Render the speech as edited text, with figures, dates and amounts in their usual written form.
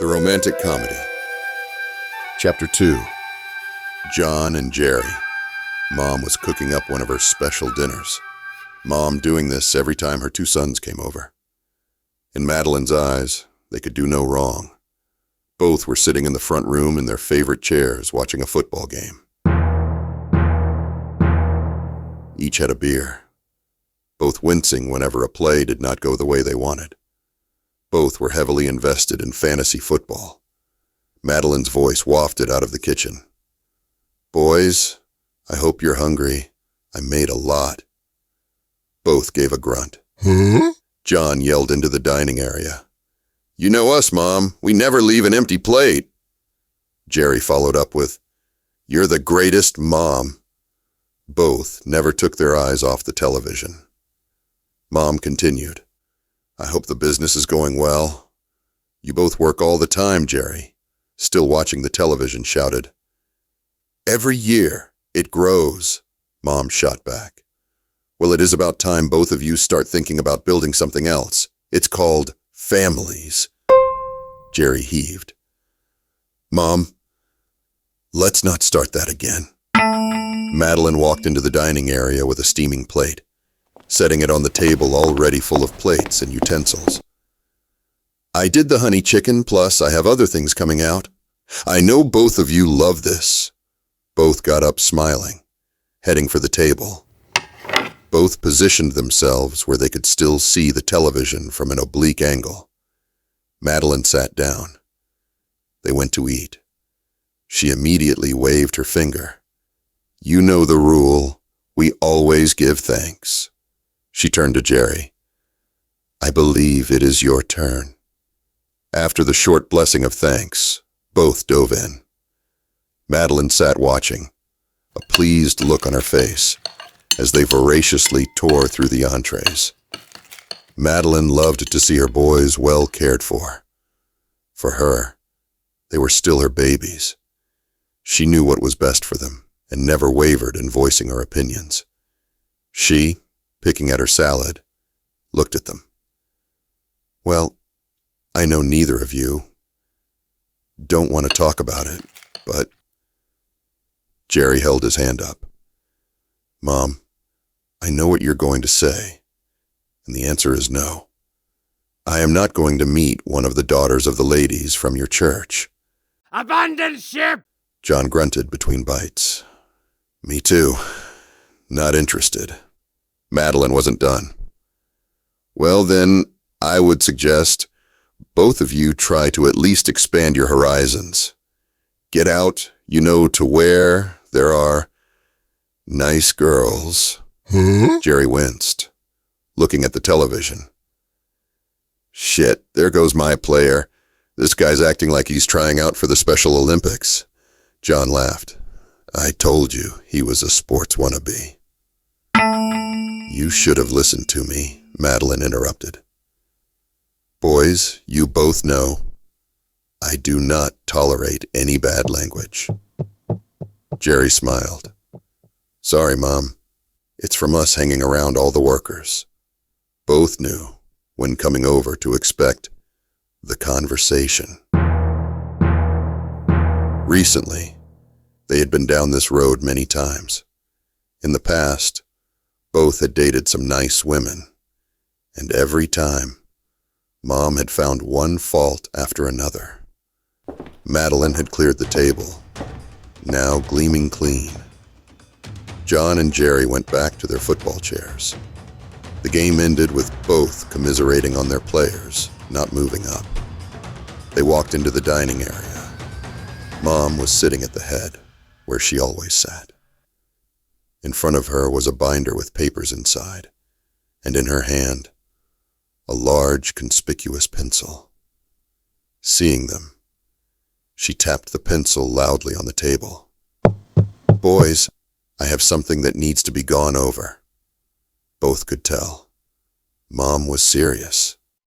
The Romantic Comedy. Chapter 2. John and Jerry. Mom was cooking up one of her special dinners. Mom doing this every time her two sons came over. In Madeline's eyes, they could do no wrong. Both were sitting in the front room in their favorite chairs watching a football game. Each had a beer, both wincing whenever a play did not go the way they wanted. Both were heavily invested in fantasy football. Madeline's voice wafted out of the kitchen. "Boys, I hope you're hungry. I made a lot." Both gave a grunt. Huh? John yelled into the dining area. "You know us, Mom. We never leave an empty plate." Jerry followed up with, "You're the greatest mom." Both never took their eyes off the television. Mom continued, "I hope the business is going well." "You both work all the time, Jerry." Still watching the television, shouted. "Every year, it grows," Mom shot back. "Well, it is about time both of you start thinking about building something else. It's called families." Jerry heaved. "Mom, let's not start that again." Madeline walked into the dining area with a steaming plate, setting it on the table already full of plates and utensils. "I did the honey chicken, plus I have other things coming out. I know both of you love this." Both got up smiling, heading for the table. Both positioned themselves where they could still see the television from an oblique angle. Madeline sat down. They went to eat. She immediately waved her finger. "You know the rule. We always give thanks." She turned to Jerry. "I believe it is your turn." After the short blessing of thanks, both dove in. Madeline sat watching, a pleased look on her face, as they voraciously tore through the entrees. Madeline loved to see her boys well cared for. For her, they were still her babies. She knew what was best for them, and never wavered in voicing her opinions. She, picking at her salad, looked at them. "Well, I know neither of you don't want to talk about it, but..." Jerry held his hand up. "Mom, I know what you're going to say, and the answer is no. I am not going to meet one of the daughters of the ladies from your church." Abandon ship! John grunted between bites. "Me too. Not interested." Madeline wasn't done. "Well then, I would suggest both of you try to at least expand your horizons. Get out, to where there are nice girls." Huh? Jerry winced, looking at the television. "Shit, there goes my player. This guy's acting like he's trying out for the Special Olympics." John laughed. "I told you he was a sports wannabe." "You should have listened to me," Madeline interrupted. "Boys, you both know I do not tolerate any bad language." Jerry smiled. "Sorry, Mom. It's from us hanging around all the workers." Both knew, when coming over, to expect the conversation. Recently, they had been down this road many times. In the past, both had dated some nice women, and every time, Mom had found one fault after another. Madeline had cleared the table, now gleaming clean. John and Jerry went back to their football chairs. The game ended with both commiserating on their players, not moving up. They walked into the dining area. Mom was sitting at the head, where she always sat. In front of her was a binder with papers inside, and in her hand, a large, conspicuous pencil. Seeing them, she tapped the pencil loudly on the table. "Boys, I have something that needs to be gone over." Both could tell. Mom was serious.